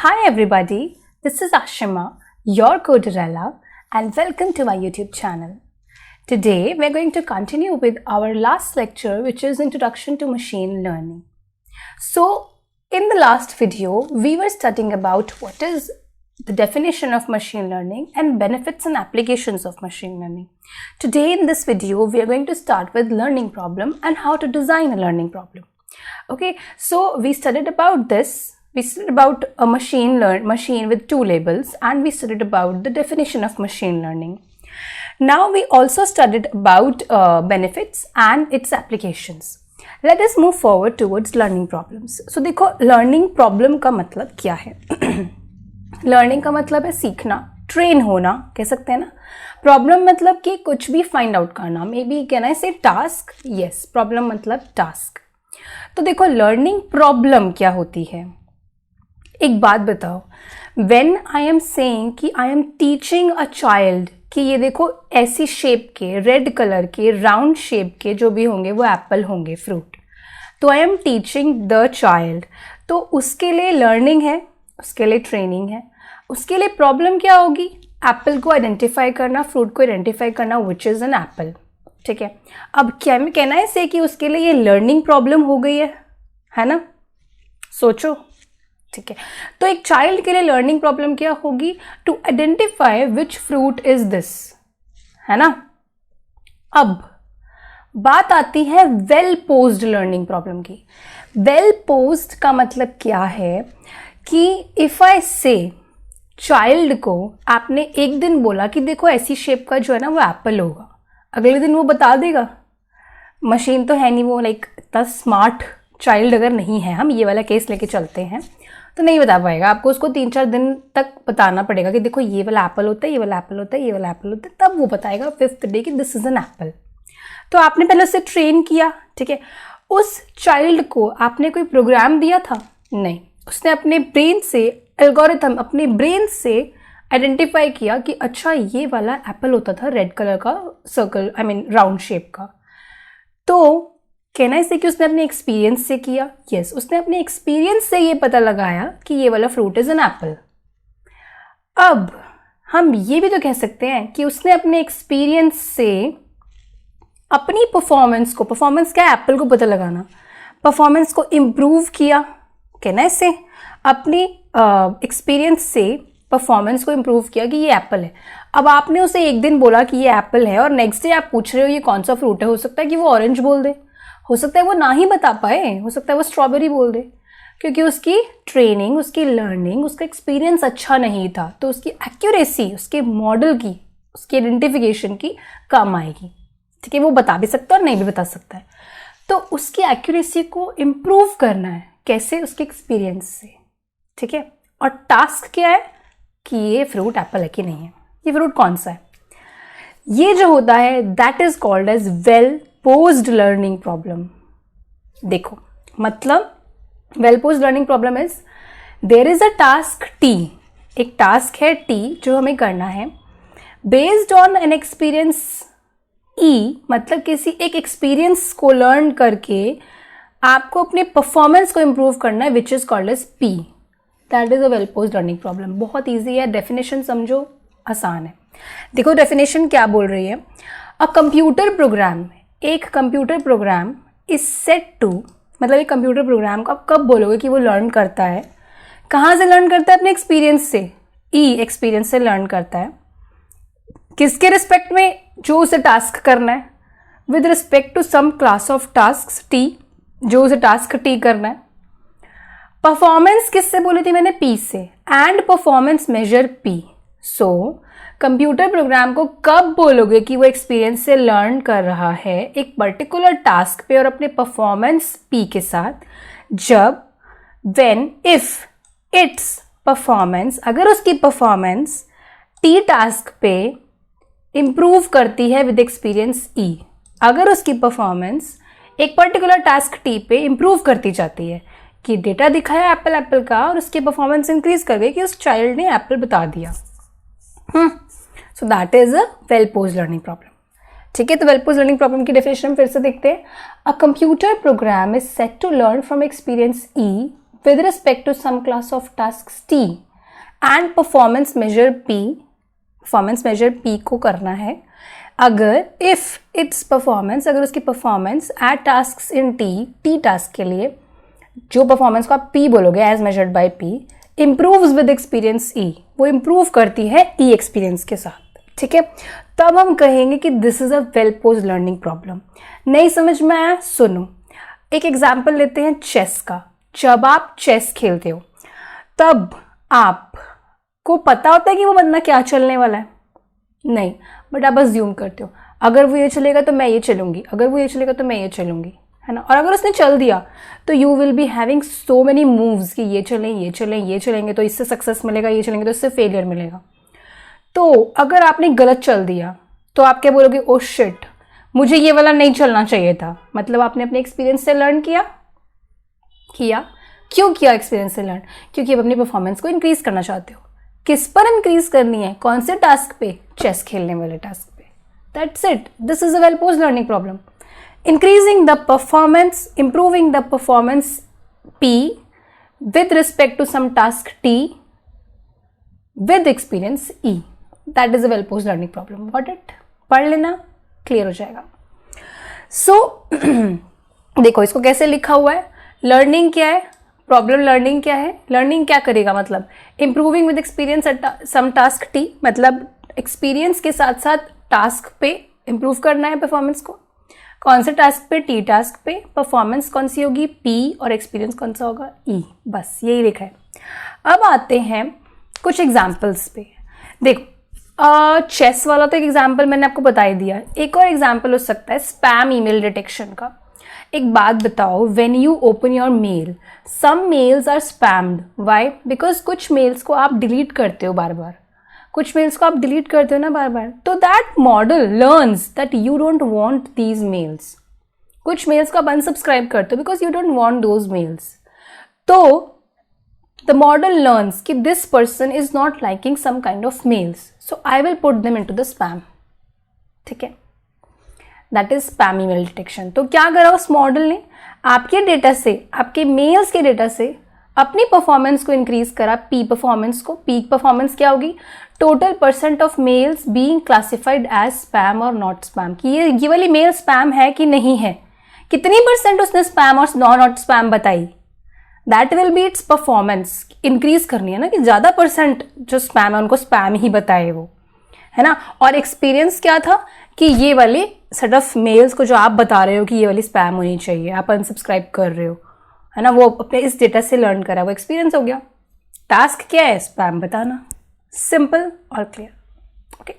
Hi everybody, this is Ashima, your Coderella, and welcome to my YouTube channel. Today we're going to continue with our last lecture, which is Introduction to Machine Learning. So in the last video, we were studying about what is the definition of machine learning and benefits and applications of machine learning. Today in this video, we are going to start with learning problem and how to design a learning problem. Okay, so we studied about this. We studied about a machine with two labels, and we studied about the definition of machine learning. Now we also studied about benefits and its applications. Let us move forward towards learning problems. So देखो learning problem का मतलब क्या है? Learning का मतलब है सीखना, train होना, कह सकते हैं ना. प्रॉब्लम मतलब कि कुछ भी फाइंड आउट करना. मे बी कैन आई से टास्क? यस, प्रॉब्लम मतलब टास्क. तो देखो लर्निंग प्रॉब्लम क्या होती है. एक बात बताओ, व्हेन आई एम सेइंग कि I am teaching a child कि ये देखो ऐसी शेप के, रेड कलर के, राउंड शेप के जो भी होंगे वो एप्पल होंगे, फ्रूट. तो I am teaching the child. तो उसके लिए लर्निंग है, उसके लिए ट्रेनिंग है. उसके लिए प्रॉब्लम क्या होगी? एप्पल को आइडेंटिफाई करना, फ्रूट को आइडेंटिफाई करना, विच इज़ एन एप्पल. ठीक है. अब क्या मैं कहना है से कि उसके लिए ये लर्निंग प्रॉब्लम हो गई है ना. सोचो. ठीक है. तो एक चाइल्ड के लिए लर्निंग प्रॉब्लम क्या होगी? To identify which fruit is this, है ना. अब बात आती है वेल पोज्ड लर्निंग प्रॉब्लम की. वेल पोज्ड का मतलब क्या है कि इफ आई से चाइल्ड को आपने एक दिन बोला कि देखो ऐसी शेप का जो है ना वो एप्पल होगा, अगले दिन वो बता देगा? मशीन तो है नहीं वो, लाइक इतना स्मार्ट चाइल्ड अगर नहीं है, हम ये वाला केस लेके चलते हैं, तो नहीं बता पाएगा. आपको उसको 3-4 दिन तक बताना पड़ेगा कि देखो ये वाला एप्पल होता है, ये वाला एप्पल होता है, ये वाला एप्पल होता है, तब वो बताएगा 5th डे कि दिस इज एन एप्पल. तो आपने पहले उससे ट्रेन किया. ठीक है. उस चाइल्ड को आपने कोई प्रोग्राम दिया था? नहीं. उसने अपने ब्रेन से, एल्गोरिथम अपने ब्रेन से आइडेंटिफाई किया कि अच्छा ये वाला एप्पल होता था रेड कलर का, circle, I mean round shape का. तो कहना इसे कि उसने अपने एक्सपीरियंस से किया. यस, उसने अपने एक्सपीरियंस से ये पता लगाया कि ये वाला फ्रूट इज एन एप्पल. अब हम ये भी तो कह सकते हैं कि उसने अपने एक्सपीरियंस से अपनी परफॉर्मेंस को, परफॉर्मेंस क्या है? एप्पल को पता लगाना. परफॉर्मेंस को इम्प्रूव किया. कहना इसे अपनी एक्सपीरियंस से परफॉर्मेंस को इम्प्रूव किया कि ये एप्पल है. अब आपने उसे एक दिन बोला कि ये एप्पल है और नेक्स्ट डे आप पूछ रहे हो ये कौन सा फ्रूट है. हो सकता है कि वो ऑरेंज बोल दे, हो सकता है वो ना ही बता पाए, हो सकता है वो स्ट्रॉबेरी बोल दे, क्योंकि उसकी ट्रेनिंग, उसकी लर्निंग, उसका एक्सपीरियंस अच्छा नहीं था. तो उसकी एक्यूरेसी, उसके मॉडल की, उसकी आइडेंटिफिकेशन की कम आएगी. ठीक है. वो बता भी सकता है और नहीं भी बता सकता है. तो उसकी एक्यूरेसी को इम्प्रूव करना है. कैसे? उसके एक्सपीरियंस से. ठीक है. और टास्क क्या है कि ये फ्रूट एप्पल है कि नहीं है, ये फ्रूट कौन सा है. ये जो होता है that is called as well posed learning problem. देखो मतलब well posed learning problem is there is a task T. एक टास्क है टी जो हमें करना है based on an experience E, मतलब किसी एक एक्सपीरियंस को लर्न करके आपको अपने परफॉर्मेंस को इम्प्रूव करना है, which is called as P. That is a well posed learning problem. बहुत ईजी है. डेफिनेशन समझो, आसान है. देखो डेफिनेशन क्या बोल रही है. अ कंप्यूटर प्रोग्राम, एक computer program is set to, मतलब एक कंप्यूटर प्रोग्राम को आप कब बोलोगे कि वो लर्न करता है? कहाँ से लर्न करता है? अपने एक्सपीरियंस से. ई एक्सपीरियंस से लर्न करता है. किसके रिस्पेक्ट में? जो उसे टास्क करना है, with respect to some class of task T, जो उसे टास्क टी करना है. परफॉर्मेंस किससे बोली थी मैंने? पी से. And performance measure P. So computer program को कब बोलोगे कि वो एक्सपीरियंस से लर्न कर रहा है एक पर्टिकुलर टास्क पे और अपने परफॉर्मेंस पी के साथ? जब, व्हेन, इफ इट्स परफॉर्मेंस, अगर उसकी परफॉर्मेंस टी टास्क पे इम्प्रूव करती है विद एक्सपीरियंस ई. अगर उसकी परफॉर्मेंस एक पर्टिकुलर टास्क टी पे इम्प्रूव करती जाती है कि डेटा दिखाया एप्पल एप्पल का और उसकी परफॉर्मेंस इंक्रीज कर गई कि उस चाइल्ड ने एप्पल बता दिया. So that is a well posed learning problem. ठीक है. तो वेल पोज्ड लर्निंग प्रॉब्लम की डेफिनेशन फिर से देखते हैं. A computer program is set to learn from experience E with respect to some class of tasks T and performance measure P को करना है अगर if its performance, अगर उसकी performance at tasks in T task के लिए जो performance को आप P बोलोगे as measured by P improves with experience E, वो improve करती है E एक्सपीरियंस के साथ, ठीक है, तब हम कहेंगे कि this is a well posed learning problem. नहीं समझ में आया? सुनो, एक एग्जाम्पल लेते हैं चेस का। जब आप चेस खेलते हो तब आपको पता होता है कि वो बंदा क्या चलने वाला है? नहीं, बट आप अज्यूम करते हो अगर वो ये चलेगा तो मैं ये चलूंगी, अगर वो ये चलेगा तो मैं ये चलूंगी, है ना। और अगर उसने चल दिया तो you will be having so many moves कि ये चलें, ये चलें, ये चलेंगे तो इससे सक्सेस मिलेगा, ये चलेंगे तो इससे फेलियर मिलेगा। तो अगर आपने गलत चल दिया तो आप क्या बोलोगे? ओ शिट, मुझे ये वाला नहीं चलना चाहिए था। मतलब आपने अपने एक्सपीरियंस से लर्न किया। क्यों किया एक्सपीरियंस से लर्न? क्योंकि आप अपनी परफॉर्मेंस को इंक्रीज करना चाहते हो। किस पर इंक्रीज करनी है? कौन से टास्क पे? चेस खेलने वाले टास्क पे। That's it, this is a well posed learning problem. Increasing the performance, improving the performance P with respect to some task T with experience E, that is a well posed learning problem. Got it? पढ़ लेना, clear हो जाएगा। देखो इसको कैसे लिखा हुआ है। लर्निंग क्या है, प्रॉब्लम लर्निंग क्या है, लर्निंग क्या करेगा, मतलब improving with experience at some task T, मतलब एक्सपीरियंस के साथ साथ टास्क पे इंप्रूव करना है परफॉर्मेंस को। कौन से टास्क पे? T टास्क पे। परफॉर्मेंस कौन सी होगी? P, और एक्सपीरियंस कौन सा होगा? E। बस यही लिखा है। अब आते हैं कुछ एग्जाम्पल्स पे। देखो चेस वाला तो एक एग्जाम्पल मैंने आपको बता ही दिया। एक और एग्जाम्पल हो सकता है स्पैम ईमेल डिटेक्शन का। एक बात बताओ, when you open your mail some mails are spammed. Why? Because कुछ मेल्स को आप डिलीट करते हो बार बार, ना बार बार, तो that model learns that you don't want these mails. कुछ मेल्स को आप अनसब्सक्राइब करते हो because you don't want those mails. तो the model learns कि this person is not liking some kind of mails, so I will put them into the spam। ठीक है, that is spam email detection। तो क्या करा उस model ने? आपके डेटा से, आपके मेल्स के डेटा से अपनी परफॉर्मेंस को इंक्रीज करा, पी परफॉर्मेंस को। पीक परफॉर्मेंस क्या होगी? Total percent of mails being classified as spam और नॉट स्पैम, कि ये वाली मेल स्पैम है कि नहीं है। कितनी परसेंट उसने स्पैम और नॉट स्पैम बताई? That will be it's performance. Increase करनी है ना, कि ज़्यादा परसेंट जो स्पैम है उनको स्पैम ही बताए वो, है ना। और एक्सपीरियंस क्या था कि ये वाली सेट ऑफ मेल्स को जो आप बता रहे हो कि ये वाली स्पैम होनी चाहिए, आप अनसब्सक्राइब कर रहे हो, है ना, वो अपने इस डेटा से लर्न करा, वो एक्सपीरियंस हो गया। टास्क क्या है? स्पैम बताना। सिंपल और क्लियर। ओके,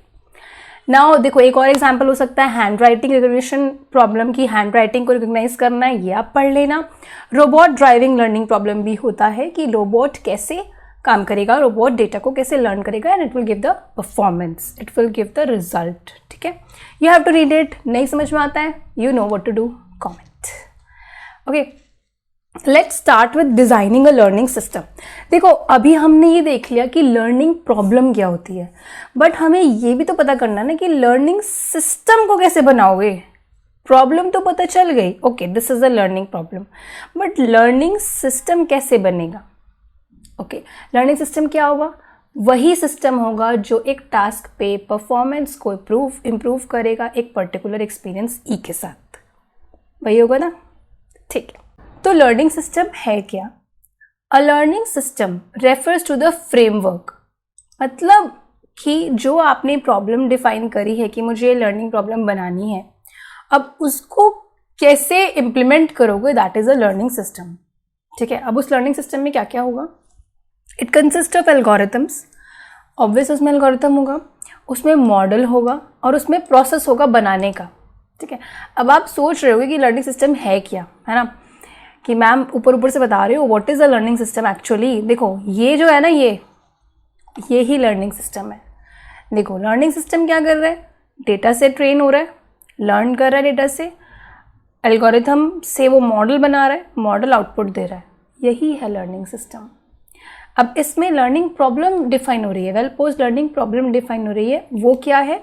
नाउ देखो एक और एग्जांपल हो सकता है हैंड राइटिंग रिकॉग्निशन प्रॉब्लम की। हैंड राइटिंग को रिकॉग्नाइज करना है, ये आप पढ़ लेना। रोबोट ड्राइविंग लर्निंग प्रॉब्लम भी होता है कि रोबोट कैसे काम करेगा, रोबोट डेटा को कैसे लर्न करेगा, and it will give the performance, it will give the result. ठीक है, you have to read it. नहीं समझ में आता है, you know what to do, comment. Okay, let's start with designing a learning system. देखो अभी हमने ये देख लिया कि लर्निंग प्रॉब्लम क्या होती है, बट हमें ये भी तो पता करना है ना कि लर्निंग सिस्टम को कैसे बनाओगे। प्रॉब्लम तो पता चल गई, okay this is a learning problem, but learning system कैसे बनेगा? ओके, लर्निंग सिस्टम क्या होगा? वही सिस्टम होगा जो एक टास्क पे परफॉर्मेंस को इम्प्रूव करेगा एक पर्टिकुलर एक्सपीरियंस ई के साथ, वही होगा ना। ठीक है, तो लर्निंग सिस्टम है क्या? A learning system refers to the framework, मतलब कि जो आपने प्रॉब्लम डिफाइन करी है कि मुझे लर्निंग प्रॉब्लम बनानी है, अब उसको कैसे इम्प्लीमेंट करोगे, that is a learning system. ठीक है, अब उस लर्निंग सिस्टम में क्या क्या होगा? It consist of algorithms, obvious उसमें एल्गोरिथम होगा, उसमें मॉडल होगा और उसमें प्रोसेस होगा बनाने का। ठीक है, अब आप सोच रहे होगे कि लर्निंग सिस्टम है क्या, है ना, कि मैम ऊपर से बता रही हो what is a learning system actually. देखो ये जो है ना, ये ही लर्निंग सिस्टम है। देखो लर्निंग सिस्टम क्या कर रहा है? डेटा से ट्रेन हो रहा है, लर्न कर रहा है डेटा से, एल्गोरिथम से वो मॉडल बना रहा है, मॉडल आउटपुट दे रहा है, यही है लर्निंग सिस्टम। अब इसमें लर्निंग प्रॉब्लम डिफाइन हो रही है, well posed learning problem define हो रही है। वो क्या है?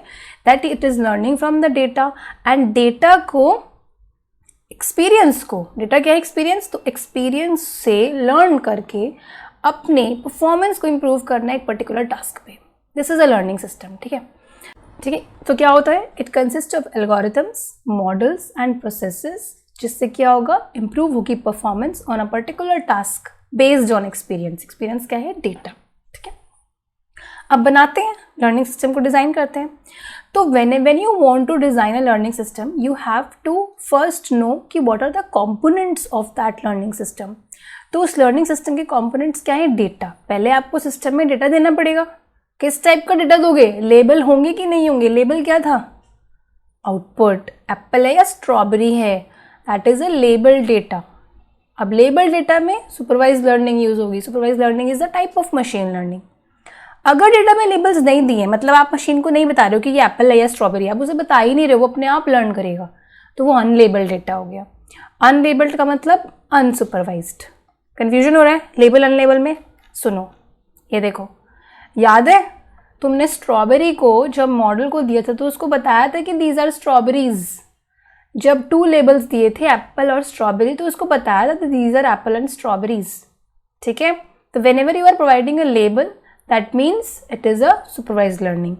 That it is learning from the data, and data को एक्सपीरियंस को, डेटा क्या है एक्सपीरियंस, तो एक्सपीरियंस से लर्न करके अपने परफॉर्मेंस को इम्प्रूव करना है एक पर्टिकुलर टास्क पे। This is a learning system. ठीक है, ठीक है। तो क्या होता है, it consist of algorithms, models and processes, जिससे क्या होगा, इम्प्रूव होगी performance on a particular task based on experience. Experience क्या है, डेटा। ठीक है, अब बनाते हैं लर्निंग सिस्टम को, डिज़ाइन करते हैं। तो when you want to design a learning system, you have to first know कि what are the components of that learning system। तो उस learning system के components क्या है, डेटा। पहले आपको सिस्टम में डेटा देना पड़ेगा। किस टाइप का डेटा दोगे, लेबल होंगे कि नहीं होंगे। लेबल क्या था, आउटपुट, एप्पल है या स्ट्रॉबेरी है, that is a label data. अब लेबल डेटा में सुपरवाइज लर्निंग यूज होगी। Supervise learning is the type of machine learning. अगर डेटा में लेबल्स नहीं दिए, मतलब आप मशीन को नहीं बता रहे हो कि ये एप्पल है या स्ट्रॉबेरी, आप उसे बता ही नहीं रहे हो, वो अपने आप लर्न करेगा, तो वो अनलेबल्ड डेटा हो गया। अनलेबल्ड का मतलब अनसुपरवाइज्ड। कंफ्यूजन हो रहा है लेबल अनलेबल में? सुनो, ये देखो, याद है तुमने स्ट्रॉबेरी को जब मॉडल को दिया था तो उसको बताया था कि दीज आर स्ट्रॉबेरीज। जब 2 लेबल्स दिए थे, एप्पल और स्ट्रॉबेरी, तो उसको बताया था these are apple and strawberries. ठीक है, तो whenever you are providing a label, that means it is a supervised learning.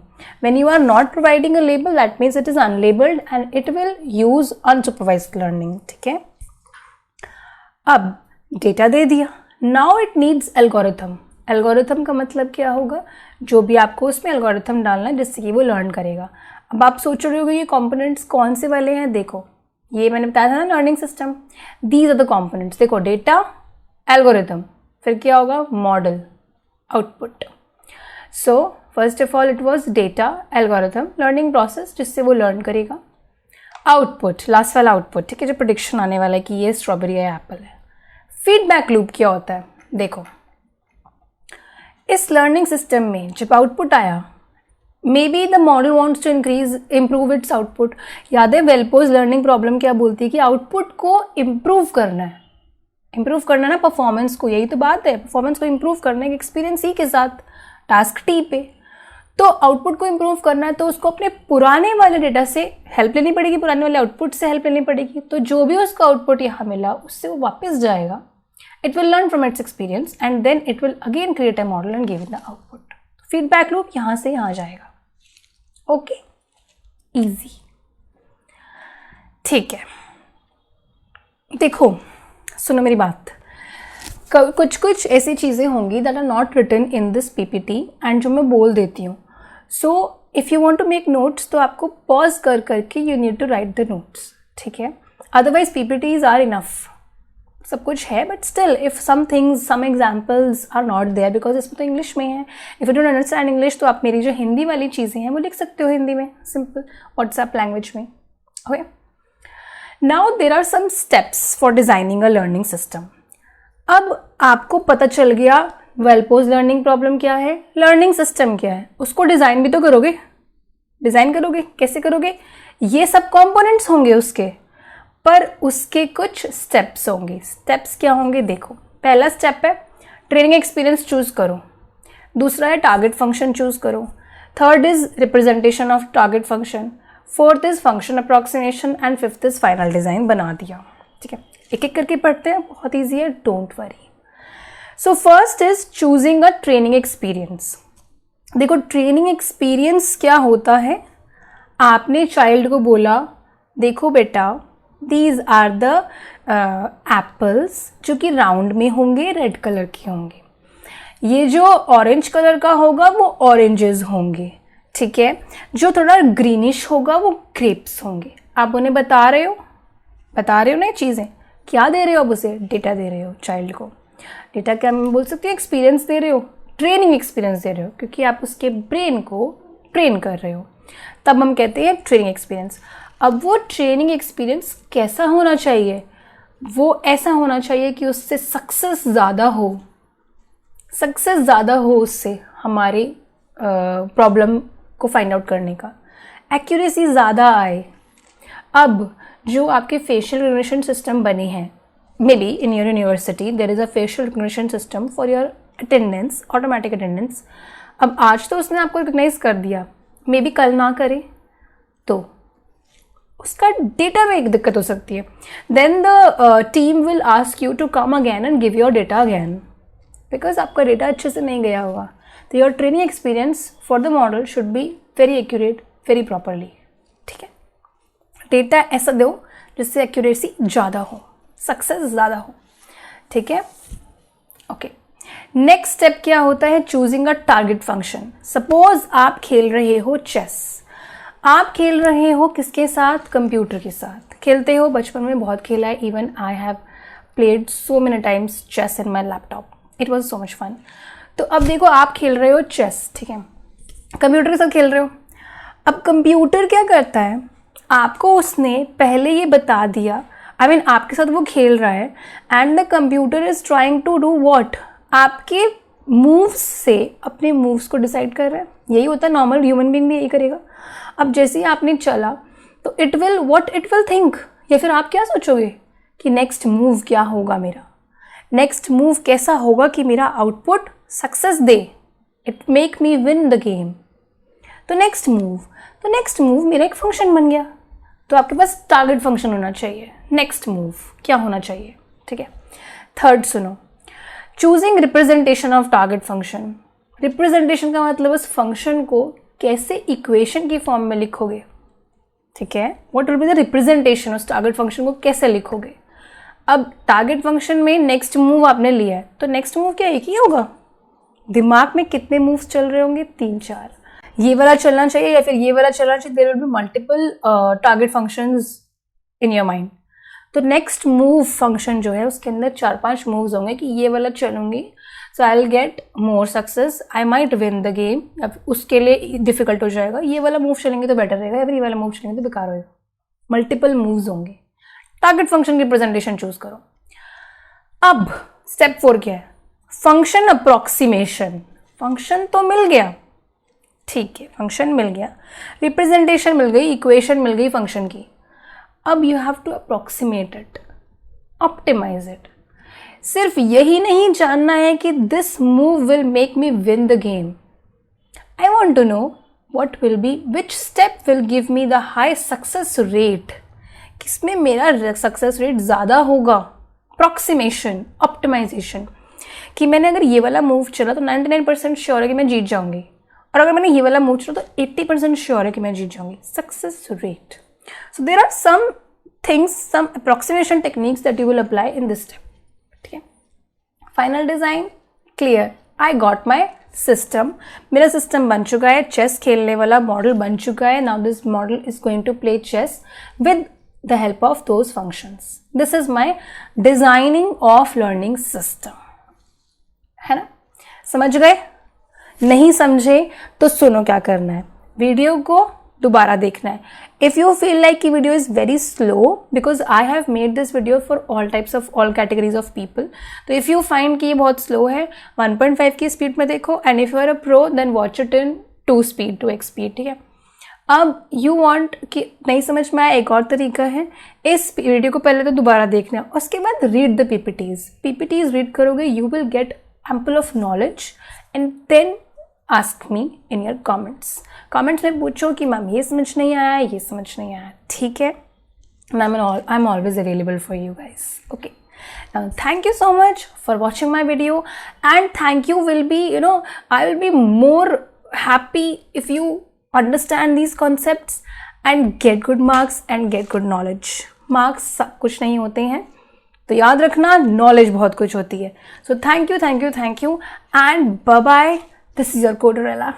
When you are not providing a label, that means it is unlabeled and it will use unsupervised learning. ठीक है, अब data दे दिया, now it needs algorithm. algorithm का मतलब क्या होगा, जो भी आपको उसमें algorithm डालना है जिससे कि वो लर्न करेगा। अब आप सोच रहे होगे ये components कौन से वाले हैं। देखो, ये मैंने बताया था ना learning system, these are the components। देखो, डेटा, algorithm, फिर क्या होगा, model, output. So first of all it was data, algorithm, learning process जिससे वो लर्न करेगा, आउटपुट, लास्ट वाला आउटपुट। ठीक है, जो प्रेडिक्शन आने वाला है कि ये स्ट्रॉबेरी है, एप्पल है। फीडबैक लूप क्या होता है, देखो, इस लर्निंग सिस्टम में जब आउटपुट आया, maybe the model wants to improve its output. याद है वेलपोज लर्निंग प्रॉब्लम क्या बोलती है कि आउटपुट को इम्प्रूव करना है। इम्प्रूव करना ना परफॉर्मेंस को, यही तो बात है, परफॉर्मेंस को इम्प्रूव करना है एक्सपीरियंस ही के साथ टास्क टी पे। तो आउटपुट को इम्प्रूव करना है तो उसको अपने पुराने वाले डेटा से हेल्प लेनी पड़ेगी, पुराने वाले आउटपुट से हेल्प लेनी पड़ेगी। तो जो भी उसका आउटपुट यहाँ मिला उससे वो वापस जाएगा, it will learn from its experience and then it will again create a model and give it the output. Feedback loop यहाँ से यहाँ जाएगा। Okay, easy. ठीक है, देखो सुनो मेरी बात, कुछ कुछ ऐसी चीज़ें होंगी that are not written in this PPT and जो मैं बोल देती हूँ। So if you want to make notes तो आपको पॉज कर करके you need to write the notes. ठीक है, अदरवाइज पीपीटीज आर इनफ, सब कुछ है, but still if some things, some examples are not there because इसमें तो इंग्लिश में है। If you don't understand English तो आप मेरी जो हिंदी वाली चीज़ें हैं वो लिख सकते हो हिंदी में, सिंपल व्हाट्सएप लैंग्वेज में। Okay, now there are some steps for designing a learning system. अब आपको पता चल गया वेलपोज लर्निंग प्रॉब्लम क्या है, लर्निंग सिस्टम क्या है, उसको डिज़ाइन भी तो करोगे। डिज़ाइन करोगे, कैसे करोगे, ये सब कंपोनेंट्स होंगे उसके, पर उसके कुछ स्टेप्स होंगे। स्टेप्स क्या होंगे, देखो, पहला स्टेप है ट्रेनिंग एक्सपीरियंस चूज़ करो, दूसरा है टारगेट फंक्शन चूज़ करो, third is representation of target function, fourth is function approximation and fifth is final design बना दिया। ठीक है, एक एक करके पढ़ते हैं, बहुत ईजी है, don't worry. So first is choosing a training experience. देखो, ट्रेनिंग एक्सपीरियंस क्या होता है, आपने चाइल्ड को बोला देखो बेटा दीज आर द एप्पल्स जो कि राउंड में होंगे, रेड कलर के होंगे, ये जो ऑरेंज कलर का होगा वो ऑरेंजेस होंगे। ठीक है, जो थोड़ा ग्रीनिश होगा वो ग्रेप्स होंगे। आप उन्हें बता रहे हो ना ये चीज़ें, क्या दे रहे हो, अब उसे डेटा दे रहे हो चाइल्ड को। डेटा क्या मैं बोल सकती हूँ, एक्सपीरियंस दे रहे हो, ट्रेनिंग एक्सपीरियंस दे रहे हो, क्योंकि आप उसके ब्रेन को ट्रेन कर रहे हो, तब हम कहते हैं ट्रेनिंग एक्सपीरियंस। अब वो ट्रेनिंग एक्सपीरियंस कैसा होना चाहिए, वो ऐसा होना चाहिए कि उससे सक्सेस ज़्यादा हो उससे हमारे प्रॉब्लम को फाइंड आउट करने का, एक्यूरेसी ज़्यादा आए। अब जो आपके फेशियल रिकग्निशन सिस्टम बने हैं, maybe in your university there is a facial recognition system for your attendance, automatic attendance. अब आज तो उसने आपको रिकग्नाइज कर दिया, मे बी कल ना करे तो उसका डेटा में एक दिक्कत हो सकती है, then the team will ask you to come again and give your data again, because आपका डेटा अच्छे से नहीं गया होगा. तो your training experience for the model should be very accurate, very properly. ठीक है, डेटा ऐसा दो जिससे एक्यूरेसी ज़्यादा हो, सक्सेस ज़्यादा हो. ठीक है, ओके. नेक्स्ट स्टेप क्या होता है? Choosing a target function. Suppose आप खेल रहे हो चेस. आप खेल रहे हो किसके साथ? कंप्यूटर के साथ. खेलते हो, बचपन में बहुत खेला है. Even I have played so many times chess in my laptop. It was so much fun. तो अब देखो, आप खेल रहे हो चेस, ठीक है, कंप्यूटर के साथ खेल रहे हो. अब कंप्यूटर क्या करता है? आपको उसने पहले ये बता दिया, आई मीन आपके साथ वो खेल रहा है, and the computer is trying to do what? आपके मूव्स से अपने मूव्स को डिसाइड कर रहा है. यही होता है, नॉर्मल ह्यूमन बीइंग भी यही करेगा. अब जैसे ही आपने चला तो it will what it will think, या फिर आप क्या सोचोगे कि नेक्स्ट मूव क्या होगा मेरा, नेक्स्ट मूव कैसा होगा कि मेरा output success they, it make me win the game. तो नेक्स्ट मूव मेरा एक फंक्शन बन गया. तो आपके पास टारगेट फंक्शन होना चाहिए. नेक्स्ट मूव क्या होना चाहिए? ठीक है. थर्ड सुनो, choosing representation of target function. Representation का मतलब उस फंक्शन को कैसे इक्वेशन की फॉर्म में लिखोगे. ठीक है, what will be the representation, उस टारगेट फंक्शन को कैसे लिखोगे. अब टारगेट फंक्शन में नेक्स्ट मूव आपने लिया है, तो नेक्स्ट मूव क्या एक ही होगा? दिमाग में कितने मूव्स चल रहे होंगे? 3-4. ये वाला चलना चाहिए या फिर ये वाला चलना चाहिए. There will be multiple target functions in your mind. तो नेक्स्ट मूव फंक्शन जो है उसके अंदर 4-5 मूव्स होंगे कि ये वाला चलूंगी, so I will get more success, I might win the game. अब उसके लिए डिफिकल्ट हो जाएगा. ये वाला मूव चलेंगे तो बेटर रहेगा, या फिर ये वाला मूव चलेंगे तो बेकार होगा. मल्टीपल मूव्स होंगे. टारगेट फंक्शन की प्रेजेंटेशन चूज करो. अब स्टेप 4 क्या है? Function approximation. फंक्शन तो मिल गया, ठीक है, फंक्शन मिल गया, रिप्रेजेंटेशन मिल गई, इक्वेशन मिल गई फंक्शन की. अब you have to approximate it, optimise it. सिर्फ यही नहीं जानना है कि this move will make me win the game. I want to know what will be, which step will give me the high success rate. किसमें मेरा success rate ज़्यादा होगा? Approximation, optimisation. कि मैंने अगर ये वाला मूव चला तो 99% श्योर है कि मैं जीत जाऊंगी, और अगर मैंने ये वाला मूव चला तो 80% श्योर है कि मैं जीत जाऊंगी. Success rate. So there are some things, some approximation techniques that you will apply in this step. ठीक है. Final design clear. I got my system. मेरा सिस्टम बन चुका है, चेस खेलने वाला मॉडल बन चुका है. Now this model is going to play chess with the help of those functions. This is my designing of learning system. है ना? समझ गए? नहीं समझे तो सुनो क्या करना है, वीडियो को दोबारा देखना है. If you feel like कि video is very slow, because I have made this video for all types of, all categories of people. तो if you find कि ये बहुत slow है, 1.5 की स्पीड में देखो, and if you are a pro then watch it in 2 speed, 2x speed. ठीक है. अब यू वांट कि नहीं समझ में आया, एक और तरीका है, इस वीडियो को पहले तो दोबारा देखना, उसके बाद रीड द पीपीटीज रीड करोगे, you will get ample of knowledge, and then ask me in your comments में पूछो कि मैम ये समझ नहीं आया, ये समझ नहीं आया. ठीक है, ma'am I am always available for you guys. Okay, now thank you so much for watching my video, and thank you will be, I will be more happy if you understand these concepts and get good marks and get good knowledge. Marks सब कुछ नहीं होते हैं, तो याद रखना knowledge बहुत कुछ होती है. So thank you and bye bye. This is your Coderella.